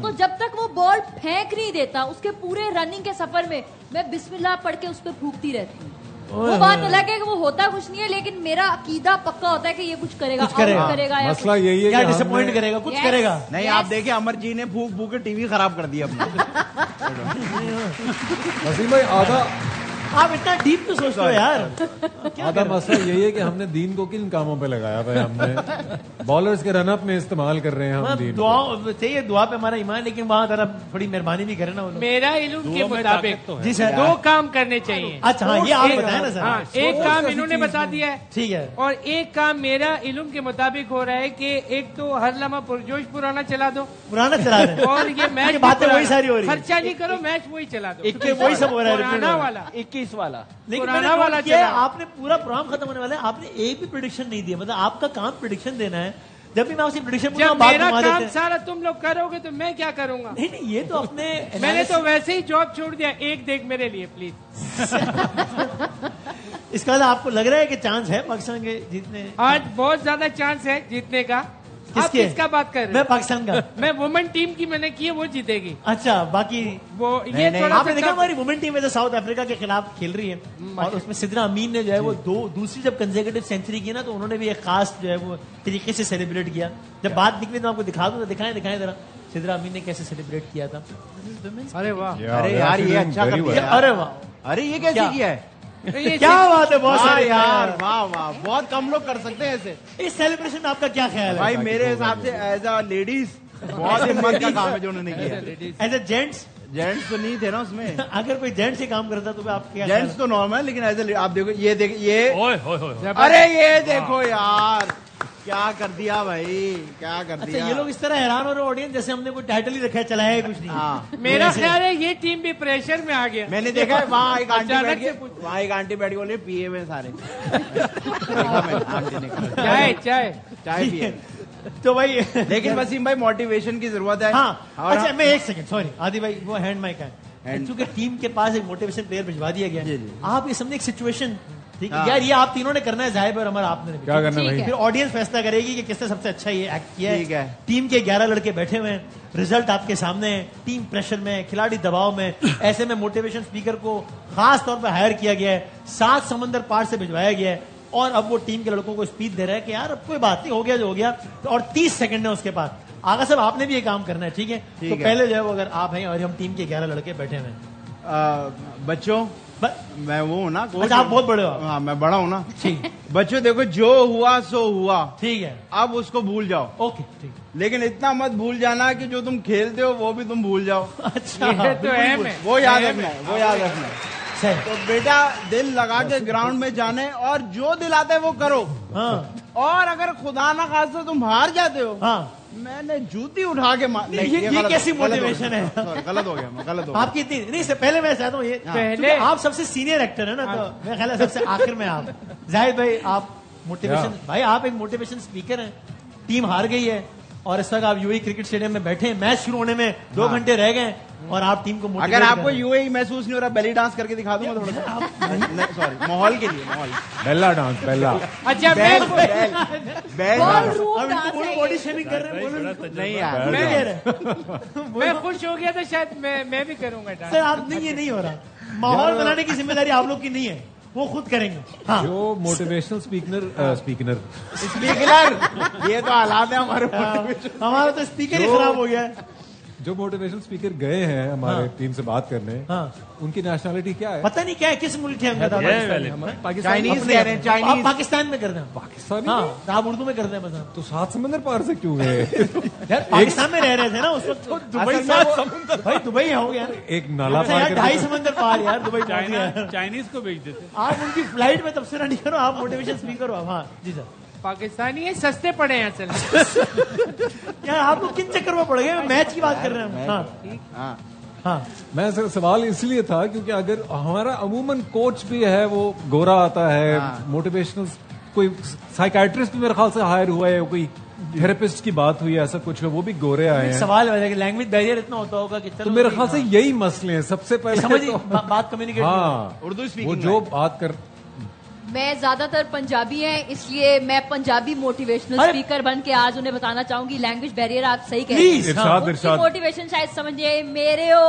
तो जब तक वो बॉल फेंक नहीं देता, उसके पूरे रनिंग के सफर में मैं बिस्मिल्लाह पढ़ के उस पर फूकती रहती हूँ। वो बात अलग है कि वो होता कुछ नहीं है, लेकिन मेरा अकीदा पक्का होता है कि ये कुछ करेगा। मसला यही है, क्या डिसअपॉइंट करेगा, कुछ करेगा। नहीं, आप देखिए अमर जी ने फूक फूक के टीवी खराब कर दिया अपना। वसीम भाई, आधा आप इतना डीप क्यों सोचते हो यार? आधा मसला यही है कि हमने दीन को किन कामों पे लगाया हुआ है। हमने बॉलर्स के रनअप में इस्तेमाल कर रहे हैं हम दीन। चाहिए दुआ पे हमारा ईमान, लेकिन वहाँ जरा थोड़ी मेहरबानी भी करे ना। मेरा इल्म के मुताबिक जी सर 2 काम करने चाहिए। अच्छा हाँ, ये आप बताएं ना सर। हाँ, एक काम इन्होंने बता दिया है, ठीक है, और एक काम मेरा इल्म के मुताबिक हो रहा है कि एक तो हर लम्हा पुरजोश पुराना चला दो, और ये मैच बातें वही सारी हो रही है। खर्चा नहीं करो, मैच वही चला दो, वही सब हो रहा है, पुराना वाला 21 वाला। पुराना वाला क्या, आपने पूरा प्रोग्राम खत्म होने वाला है, आपने एक भी प्रेडिक्शन नहीं दिया। मतलब आपका काम प्रेडिक्शन देना है। जब भी मैं आपसे प्रेडिक्शन जब मेरा काम सारा तुम लोग करोगे तो मैं क्या करूंगा? नहीं, ये तो अपने मैंने तो वैसे ही जॉब छोड़ दिया। एक देख मेरे लिए प्लीज। इसका मतलब आपको लग रहा है कि चांस है पाकिस्तान के जीतने? आज बहुत ज्यादा चांस है जीतने का। आप किसका बात कर रहे हैं? मैं पाकिस्तान का। मैं वुमेन टीम की मैंने की है, वो जीतेगी। अच्छा, बाकी वो ये आपने देखा हमारी वुमेन टीम है साउथ अफ्रीका के खिलाफ खेल रही है, और उसमें सिद्रा अमीन ने जो है वो दूसरी जब कंसेक्यूटिव सेंचुरी की ना, तो उन्होंने भी एक खास जो है वो तरीके से सेलिब्रेट किया। जब बात निकली तो आपको दिखा दूं, दिखाएं जरा सिद्रा अमीन ने कैसे सेलिब्रेट किया था। अरे वाह, अरे यार ये अच्छा कर दिया। अरे वाह, अरे ये कैसे किया है? क्या बात है, बहुत सारे यार, वाह वाह, बहुत कम लोग कर सकते हैं ऐसे। इस सेलिब्रेशन में आपका क्या ख्याल है? भाई मेरे हिसाब से एज अ लेडीज बहुत हिम्मत का काम है जो उन्होंने किया। एज ए जेंट्स तो नहीं थे ना उसमें। अगर कोई जेंट्स ही काम करता तो आप क्या? जेंट्स तो नॉर्मल, लेकिन एज ए आप देखो, ये अरे ये देखो यार, क्या कर दिया भाई, क्या कर दिया। अच्छा, ये लोग इस तरह हैरान हो रहे ऑडियंस जैसे हमने कोई टाइटल ही रखा है, चलाया है कुछ नहीं। हाँ। मेरा ख्याल है ये टीम भी प्रेशर में आ गया। मैंने देखा है वहाँ एक आंटी बैठ के बोले पिए में सारे चाय पिए। तो भाई लेकिन वसीम भाई मोटिवेशन की जरूरत है। हाँ, अच्छा मैं एक सेकंड, सॉरी आदि भाई, वो हैंड माइक है। क्योंकि टीम के पास एक मोटिवेशन प्लेयर भिजवा दिया गया, आप ये समझे एक सिचुएशन, ठीक है यार, ये आप तीनों ने करना है, जाहिब और अमर आपने क्या करना है, फिर ऑडियंस फैसला करेगी कि किसने सबसे अच्छा ये एक्ट किया है। टीम के 11 लड़के बैठे हुए हैं, रिजल्ट आपके सामने है, टीम प्रेशर में, खिलाड़ी दबाव में, ऐसे में मोटिवेशन स्पीकर को खास तौर पर हायर किया गया है, 7 समंदर पार से भिजवाया गया है, और अब वो टीम के लड़कों को स्पीच दे रहा है कि यार अब कोई बात नहीं, हो गया जो हो गया, और 30 सेकंड है उसके बाद। आगा साहब आपने भी ये काम करना है, ठीक है? तो पहले जो है वो, अगर आप हैं और हम टीम के 11 लड़के बैठे हुए हैं, बच्चों मैं वो हूँ ना कोच, आप बहुत बड़े हो। हाँ मैं बड़ा हूँ ना, ठीक। बच्चों देखो, जो हुआ सो हुआ, ठीक है, अब उसको भूल जाओ। ओके ठीक, लेकिन इतना मत भूल जाना कि जो तुम खेलते हो वो भी तुम भूल जाओ। अच्छा, तो वो याद रखना है, वो याद रखना है। तो बेटा दिल लगा के ग्राउंड में जाने, और जो दिल आता है वो करो। हाँ। और अगर खुदा ना खास्ता तुम हार जाते हो, हाँ। मैंने जूती उठा के मार, ये कैसी मोटिवेशन है? गलत हो गया, मैं गलत हो गया। आपकी इतनी नहीं, इससे पहले मैं चाहता हूँ ये, पहले आप सबसे सीनियर एक्टर है ना, तो मेरा ख्याल है सबसे आखिर में आप, जाहिद भाई आप मोटिवेशन, भाई आप एक मोटिवेशन स्पीकर हैं, टीम हार गई है और इस वक्त आप यूएई क्रिकेट स्टेडियम में बैठे हैं, मैच शुरू होने में 2 घंटे रह गए और आप टीम को मोटिवेट, अगर आपको यूएई महसूस नहीं हो रहा, बेली डांस करके दिखा दूंगा थोड़ा सा। सॉरी, माहौल के लिए, माहौल, बेला डांस, बेला। अच्छा, बॉडी शेमिंग कर रहे हैं? नहीं यार, मैं खुश हो गया तो शायद मैं भी करूंगा। सर आप नहीं, ये नहीं हो रहा, माहौल बनाने की जिम्मेदारी आप लोग की नहीं है, वो खुद करेंगे। हाँ। जो मोटिवेशनल स्पीकर ये तो हालात है हमारे, हमारा तो स्पीकर ही खराब हो गया है। जो मोटिवेशनल स्पीकर गए हैं हमारे टीम से बात करने, उनकी नेशनलिटी क्या है? पता नहीं क्या है, किस मुल्क है उनका? चाइनीज कह रहे हैं, चाइनीज। पाकिस्तान में कर दें, पाकिस्तानी, आप उर्दू में कर दें बस। तो 7 समंदर पार से क्यों गए? पाकिस्तान में रह रहे थे ना उस वक्त, दुबई, भाई दुबई हो गया, एक नाला पार, 2.5 समंदर पार यार, दुबई। चाइनीज को भेज देते आप उनकी फ्लाइट में तबसरा नहीं करो, आप मोटिवेशन स्पीकर हो। हाँ जी सर। पाकिस्तानी है, सस्ते पड़े हैं असल यार आप लोग किन चक्कर में पड़ गए? मैच की बात कर रहे हैं हम। हाँ, मैं सर सवाल इसलिए था क्योंकि अगर हमारा अमूमन कोच भी है वो गोरा आता है, मोटिवेशनल कोई साइकाइट्रिस्ट भी मेरे ख्याल से हायर हुआ है, कोई थेरेपिस्ट की बात हुई है, ऐसा कुछ है, वो भी गोरे आए हैं। सवाल है कि लैंग्वेज बैरियर इतना होता होगा कि तो मेरे ख्याल से यही मसले हैं सबसे पहले। समझिए बात कम्युनिकेट, हाँ, उर्दू वो जो बात कर, मैं ज्यादातर पंजाबी है, इसलिए मैं पंजाबी मोटिवेशनल स्पीकर बन के आज उन्हें बताना चाहूंगी, लैंग्वेज बैरियर आप सही कह रहे हैं। मोटिवेशन शायद समझिए, मेरे हो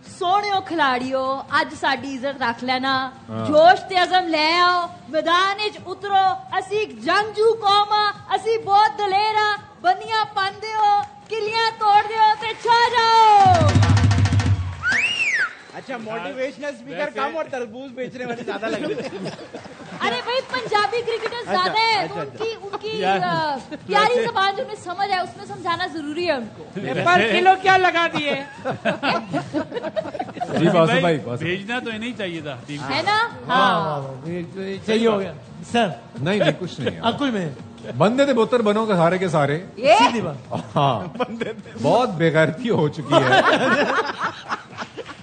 सोहणियों खिलाड़ियों, अज साडी इज्जत रख लेना, जोश ते अज़म ले आओ, मैदान विच उतरो, असी जंगजू कौम आ, असी बहुत दलेर आ, बंदियां पांदे हो, किलियां तोड़दे हो ते छा जाओ। अच्छा, मोटिवेशनल स्पीकर कम और तरबूज बेचने वाले ज्यादा लग रहे हैं। अरे भाई पंजाबी क्रिकेटर्स ज्यादा है, तो उनकी प्यारी जबान जो उन्हें समझ है उसमें समझाना जरूरी है उनको। पर किलो क्या लगा दिए? जी बासु भाई, भेजना तो नहीं चाहिए था टीम है ना? हाँ चाहिए हो गया सर। नहीं कुछ नहीं, कुछ में बंदे थे बोतर बनो के सारे के सारे, सीधी बात। हाँ, बहुत बेगैरती हो चुकी है।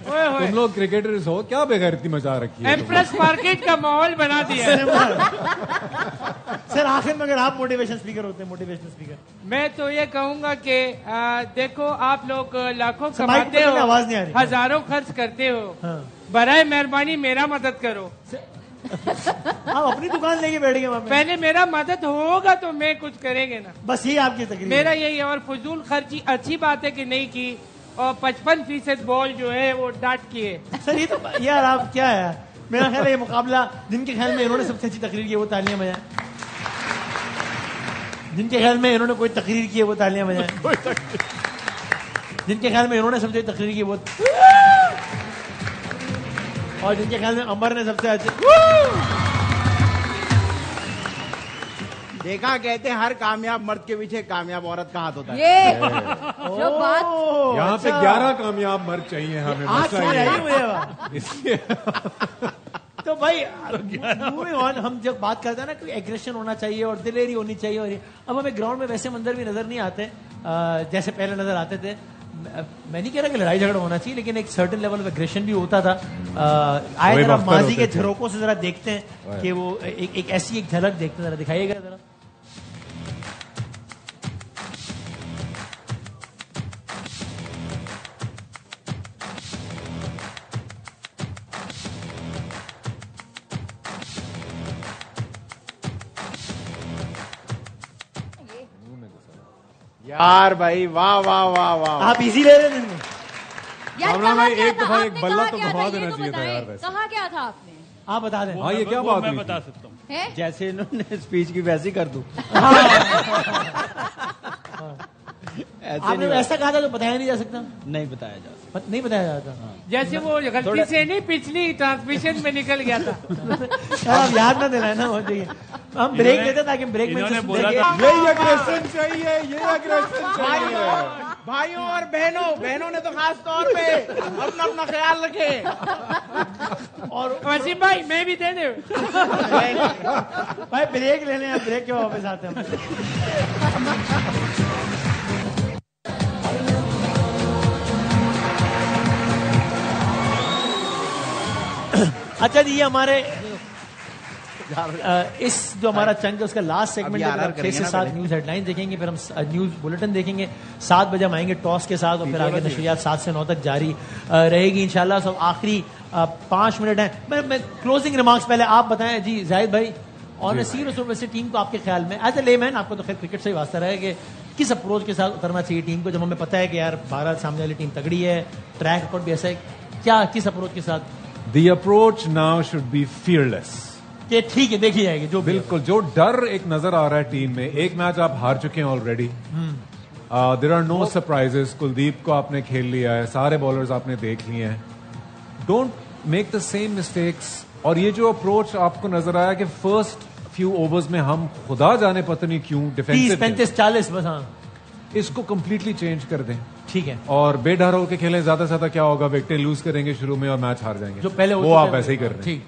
तुम लोग क्रिकेटर्स हो, क्या बेगैरती मचा रखी है? एम्प्रेस मार्केट का माहौल बना दिया सर आखिर में अगर आप मोटिवेशन स्पीकर होते हैं, मोटिवेशनल स्पीकर, मैं तो ये कहूंगा कि देखो आप लोग लाखों कमाते हो, आवाज नहीं आ रही, हजारों खर्च करते हो, बराए मेहरबानी मेरा मदद करो। आप अपनी दुकान लेके बैठ गए, पहले मेरा मदद होगा तो मैं कुछ करेंगे ना, बस यही आपकी तकलीफ। मेरा यही है, और फजूल खर्ची अच्छी बात है कि नहीं की, और 55% बॉल जो है वो डाट की है। सर ये तो यार आप क्या है, मेरा ख्याल है ये मुकाबला जिनके ख्याल में इन्होंने सबसे अच्छी तकरीर की वो तालियां बजाएं, जिनके ख्याल में इन्होंने कोई तकरीर की है वो तालियां बजाएं, जिनके ख्याल में इन्होंने सबसे तकरीर की वो, और जिनके ख्याल में अमर ने सबसे अच्छे। देखा, कहते हैं हर कामयाब मर्द के पीछे कामयाब औरत का हाथ होता है। ये जो बात, यहाँ पे 11 कामयाब मर्द चाहिए हमें, तो भाई हम जब बात करते हैं ना कि एग्रेशन होना चाहिए और दिलेरी होनी चाहिए, और अब हमें ग्राउंड में वैसे मंजर भी नजर नहीं आते जैसे पहले नजर आते थे। मैं नहीं कह रहा कि लड़ाई झगड़ा होना चाहिए, लेकिन एक सर्टेन लेवल ऑफ एग्रेशन भी होता था। आए जरा माजी के झरोकों से जरा देखते हैं कि वो एक ऐसी एक झलक देखते हैं, जरा दिखाइएगा जरा। यार भाई वाह वाह वाह वाह, आप इजी ले रहे हैं। भाई एक दफा एक बल्ला तो घुमा देना चाहिए था यार। वैसे कहा क्या था आपने? आप बता दें। हाँ, ये क्या बात मैं हुई बता थी? सकता हूँ। जैसे इन्होंने स्पीच की वैसी कर दूं। आपने ऐसा कहा था तो बताया नहीं जा सकता। नहीं बताया जा सकता, नहीं बताया जाता। जैसे वो गलती से नहीं पिछली ट्रांसमिशन में निकल गया था। आप याद ना दिलाए ना, हो जाइए। हम ब्रेक लेते ताकि ब्रेक में इन्होंने बोला यही अग्रेशन चाहिए, ये अग्रेशन चाहिए। भाइयों और बहनों ने तो खास तौर पे अपना अपना ख्याल रखे। और वसीम भाई मैं भी दे दे भाई ब्रेक ले लें, ब्रेक के वापस आते हैं। अच्छा जी, ये हमारे इस जो हमारा चंक है उसका लास्ट सेगमेंट है। 6 से 7 न्यूज हेडलाइन देखेंगे, फिर हम न्यूज बुलेटिन देखेंगे। 7 बजे हम आएंगे टॉस के साथ, और फिर आगे नशरियात 7 से 9 तक जारी रहेगी इंशाल्लाह। सब आखिरी 5 मिनट है। मैं क्लोजिंग रिमार्क्स पहले आप बताएं जी जाहिद भाई, ऑन सीरियस वैसे टीम को आपके ख्याल में एज ए लेमैन, आपको तो खैर क्रिकेट से ही वास्ता रहे कि किस अप्रोच के साथ उतरना चाहिए टीम को, जब हमें पता है कि यार भारत सामने वाली टीम तगड़ी है, ट्रैक रिकॉर्ड भी ऐसा है, क्या किस अप्रोच के साथ? The approach now should be fearless. कि ठीक है देखी जाएगी जो बिल्कुल, जो डर एक नजर आ रहा है टीम में। एक मैच आप हार चुके हैं already, there are no surprises. Kuldeep को आपने खेल लिया है, सारे बॉलर्स आपने देख लिए हैं। Don't make the same mistakes. और ये जो अप्रोच आपको नजर आया कि फर्स्ट फ्यू ओवर्स में हम खुदा जाने पता नहीं क्यों डिफेंसिव 30-35-40 बस, हाँ, इसको कंप्लीटली चेंज कर दें। ठीक है, और बेडर होकर खेलें। ज्यादा से ज्यादा क्या होगा, विकेटें लूज करेंगे शुरू में और मैच हार जाएंगे, जो पहले वो आप ऐसे ही कर रहे हैं। ठीक,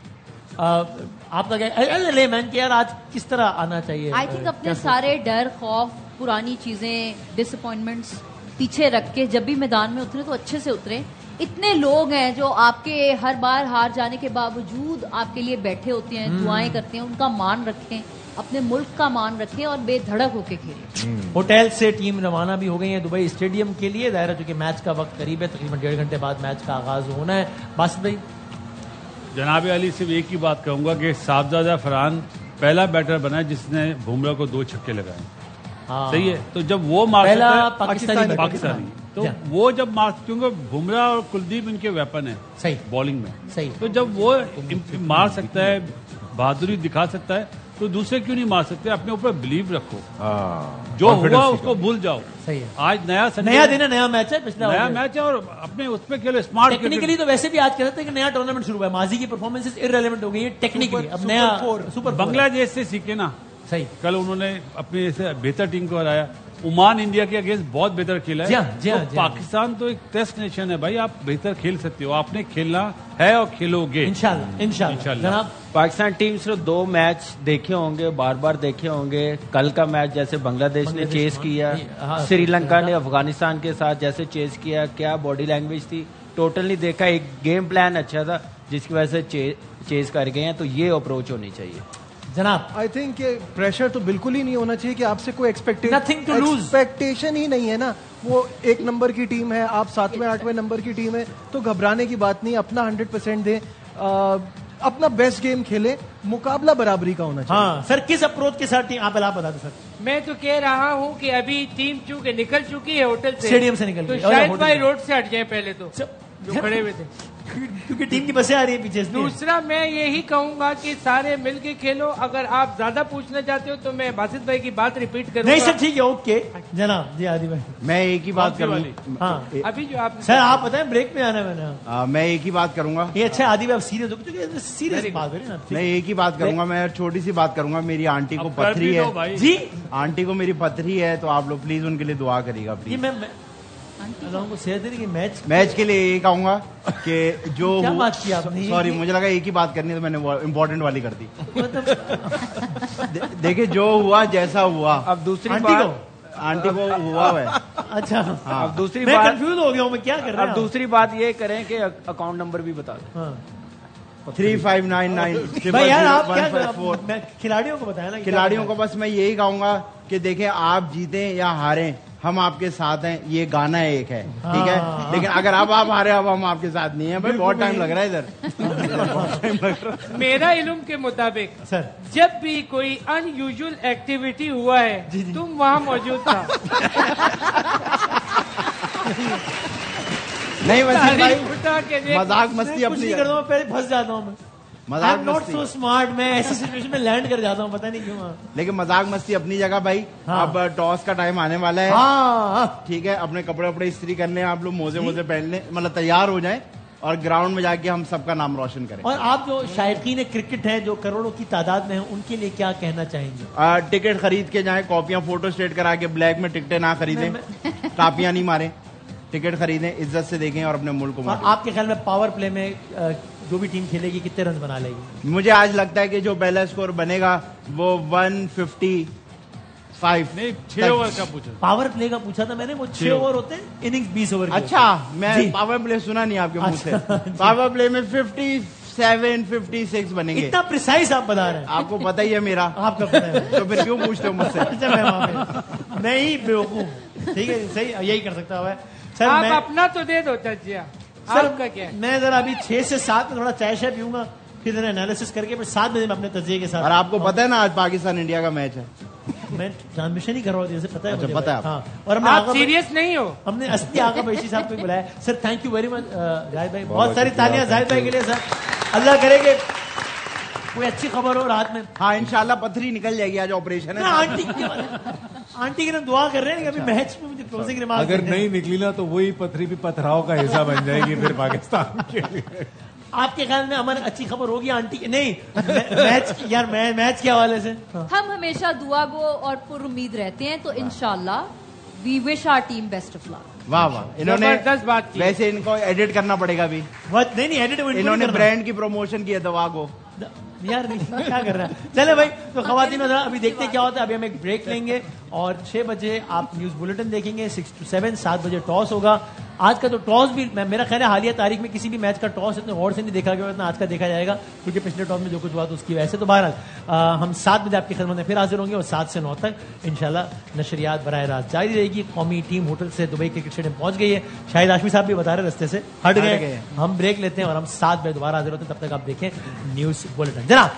आपका क्या लेमैन कि यार आज किस तरह आना चाहिए? आई थिंक अपने सारे डर, खौफ, पुरानी चीजें, डिसअपॉइंटमेंट्स पीछे रख के जब भी मैदान में उतरे तो अच्छे से उतरे। इतने लोग हैं जो आपके हर बार हार जाने के बावजूद आपके लिए बैठे होते हैं, दुआएं करते हैं, उनका मान रखें, अपने मुल्क का मान रखें और बेधड़क होके खेलें। होटल से टीम रवाना भी हो गई है दुबई स्टेडियम के लिए। दायरा चूंकि मैच का वक्त करीब है, तकरीबन 1.5 घंटे बाद मैच का आगाज होना है। बासित भाई, जनाब अली सिर्फ एक ही बात कहूंगा कि साहबजादा फरहान पहला बैटर बना जिसने बुमराह को 2 छक्के लगाए। हाँ, सही है, तो जब वो मार पहला पाकिस्तानी तो वो जब मार, क्योंकि बुमराह और कुलदीप इनके वेपन है सही बॉलिंग में, सही, तो जब वो मार सकता है, बहादुरी दिखा सकता है, तो दूसरे क्यों नहीं मार सकते? अपने ऊपर बिलीव रखो, जो हुआ उसको भूल जाओ। सही है, आज नया दिन है, नया मैच है, नया मैच है, और अपने उस पर खेलो स्मार्ट। टेक्निकली तो वैसे भी आज कहते हैं कि नया टूर्नामेंट शुरू हुआ है, माजी की परफॉर्मेंसेस इररिलेवेंट हो गई है टेक्निकली। अब नया सुपर बांग्लादेश से सीखे ना, सही, कल उन्होंने अपनी बेहतर टीम को हराया। ओमान इंडिया के अगेंस्ट बहुत बेहतर खेला है। तो पाकिस्तान तो एक टेस्ट नेशन है भाई, आप बेहतर खेल सकते हो, आपने खेलना है और खेलोगे इंशाल्लाह। जनाब, पाकिस्तान टीम सिर्फ 2 मैच देखे होंगे, बार बार देखे होंगे। कल का मैच जैसे बांग्लादेश ने चेस किया, श्रीलंका ने अफगानिस्तान के साथ जैसे चेस किया, क्या बॉडी लैंग्वेज थी, टोटली देखा। एक गेम प्लान अच्छा था जिसकी वजह से चेस कर गए हैं, तो ये अप्रोच होनी चाहिए। जनाब, आई थिंक प्रेशर तो बिल्कुल ही नहीं होना चाहिए कि आपसे कोई एक्सपेक्टेशन ही नहीं है ना। वो 1 नंबर की टीम है, आप 7वें 8वें नंबर की टीम है, तो घबराने की बात नहीं, अपना 100% दें, अपना बेस्ट गेम खेले, मुकाबला बराबरी का होना चाहिए। हाँ सर, किस अप्रोच के साथ टीम, आप बता दो सर। मैं तो कह रहा हूँ कि अभी टीम चूंकि निकल चुकी है होटल से, स्टेडियम से निकल, तो शायद भाई रोड से हट जाए पहले तो जो खड़े हुए थे, क्योंकि टीम की बसें आ रही है पीछे। दूसरा मैं यही कहूंगा कि सारे मिलके खेलो। अगर आप ज्यादा पूछना चाहते हो तो मैं बासित भाई की बात रिपीट करूंगा। नहीं सर, ठीक है, ओके जनाब जी। आदि भाई, मैं एक ही बात करूंगा। हाँ, अभी जो आप सर आप बताएं, ब्रेक में आना मैंने। मैं एक ही बात करूंगा। ये अच्छा आदि भाई, आप सीरियस हो, क्योंकि सीरियस बात है ना। मैं एक ही बात करूंगा, मैं छोटी सी बात करूंगा। मेरी आंटी को पथरी है जी, आंटी को मेरी पथरी है, तो आप लोग प्लीज उनके लिए दुआ करिएगा प्लीज। को सेहत देने की मैच के लिए यही कहूंगा कि जो क्या बात की आपने? सॉरी, मुझे लगा एक ही बात करनी है तो मैंने इम्पोर्टेंट वाली कर दी। देखिए जो हुआ जैसा हुआ, अब दूसरी बात आंटी को हुआ है। अच्छा हाँ, अब दूसरी मैं बात कंफ्यूज हो गया हूँ, मैं क्या कर रहा हूँ। अब दूसरी बात ये करें कि अकाउंट नंबर भी बता दें। 3599 भाई यार, आप क्या खिलाड़ियों को बताया ना, खिलाड़ियों को बस मैं यही कहूंगा कि देखें, आप जीतें या हारें, हम आपके साथ हैं, ये गाना एक है, ठीक है, लेकिन अगर अब आप हारे, अब हम आपके साथ नहीं है भाई, बहुत टाइम लग रहा है इधर। मेरा इल्म के मुताबिक सर, जब भी कोई अनयूजुअल एक्टिविटी हुआ है तुम वहाँ मौजूद था। नहीं मजाक मस्ती अपनी कर दो, पहले फंस जाता हूँ मैं, मजाक नॉट सो स्मार्ट, मैं ऐसी सिचुएशन में लैंड कर जाता हूँ, पता नहीं क्यों। लेकिन मजाक मस्ती अपनी जगह भाई। हाँ। अब टॉस का टाइम आने वाला है। हाँ। ठीक है, अपने कपड़े वपड़े इस्त्री कर लें, आप लोग मोजे पहन लें, मतलब तैयार हो जाएं और ग्राउंड में जाके हम सबका नाम रोशन करें। और आप जो शायकीन क्रिकेट हैं, जो करोड़ों की तादाद में हैं, उनके लिए क्या कहना चाहेंगे? टिकट खरीद के जाएं, कॉपियां फोटो स्टेट करा के, ब्लैक में टिकटें ना खरीदें, कापियां नहीं मारें, टिकट खरीदें, इज्जत से देखें और अपने मुल्क को। आपके ख्याल में पावर प्ले में जो भी टीम खेलेगी कितने रन बना लेगी? मुझे आज लगता है कि जो पहला स्कोर बनेगा वो 155 नहीं 6 ओवर का पूछा, पावर प्ले का पूछा था मैंने। वो 6 ओवर होते हैं, इनिंग्स 20 ओवर। अच्छा, मैं पावर प्ले सुना नहीं आपके मुंह से। पावर प्ले में 57, 56 बनेंगे। इतना प्रिसाइज आप बता रहे हैं। आपको पता ही है मेरा। आपका पता है तो फिर क्यों पूछते हो मुझसे? नहीं बेवकूफ, ठीक है, सही, यही कर सकता है सर। आप अपना तो दे दो तजिया, आपका क्या? मैं जरा अभी 6 से 7 में थोड़ा चाय शाय पीऊंगा, फिर एनालिसिस करके फिर 7 बजे मैं अपने तजिए के साथ। और आपको पता है ना आज पाकिस्तान इंडिया का मैच है? मैं ट्रांसमिशन ही कर रहा हूँ, जैसे पता है। अच्छा, पता है। हाँ, और आप सीरियस नहीं हो? हमने असली आका बैशी साहब को बुलाया। Sir thank you very much Zahid भाई, बहुत सारी तालियां जाहिद भाई के लिए सर। अल्लाह करेंगे कोई अच्छी खबर हो रात में। हाँ, इंशाल्लाह पथरी निकल जाएगी, आज ऑपरेशन है। आंटी के नाम दुआ कर रहे हैं कि अभी मैच में मुझे क्लोजिंग रिमार्क अगर नहीं निकली ना तो वही पथरी भी पथराव का हिस्सा बन जाएगी फिर पाकिस्तान के लिए। आपके ख्याल में हमारी अच्छी खबर होगी आंटी की? नहीं, मैच यार, मैच के हवाले से हम हमेशा दुआ गो और पुर उम्मीद रहते हैं, तो इंशाल्लाह we wish our team best of luck. वाह वाह, इन्होंने 10 बात की। वैसे इनको एडिट करना पड़ेगा भी। नहीं एडिट, इन्होंने ब्रांड की प्रमोशन की है दवा को यार। नहीं क्या कर रहा है? चले भाई, तो खवातीन अभी देखते हैं क्या होता है। अभी हम एक ब्रेक लेंगे और 6 बजे आप न्यूज बुलेटिन देखेंगे, 6 to 7, 7 बजे टॉस होगा। आज का तो टॉस भी मेरा ख्याल है हालिया तारीख में किसी भी मैच का टॉस इतने गौर से नहीं देखा गया इतना आज का देखा जाएगा, क्योंकि पिछले टॉस में जो कुछ हुआ तो उसकी वजह से। तो बहरहाल हम 7 बजे आपकी खिदमत में फिर हाजिर होंगे और 7 से 9 तक इंशाल्लाह नशरियात बराह रास्त जारी रहेगी। कौमी टीम होटल से दुबई क्रिकेट स्टेडियम पहुंच गई है। शाहिद हाशमी साहब भी बता रहे रास्ते से हट गए। हम ब्रेक लेते हैं और हम 7 बजे दोबारा हाजिर होते हैं। तब तक आप देखें न्यूज बुलेटिन जनाब।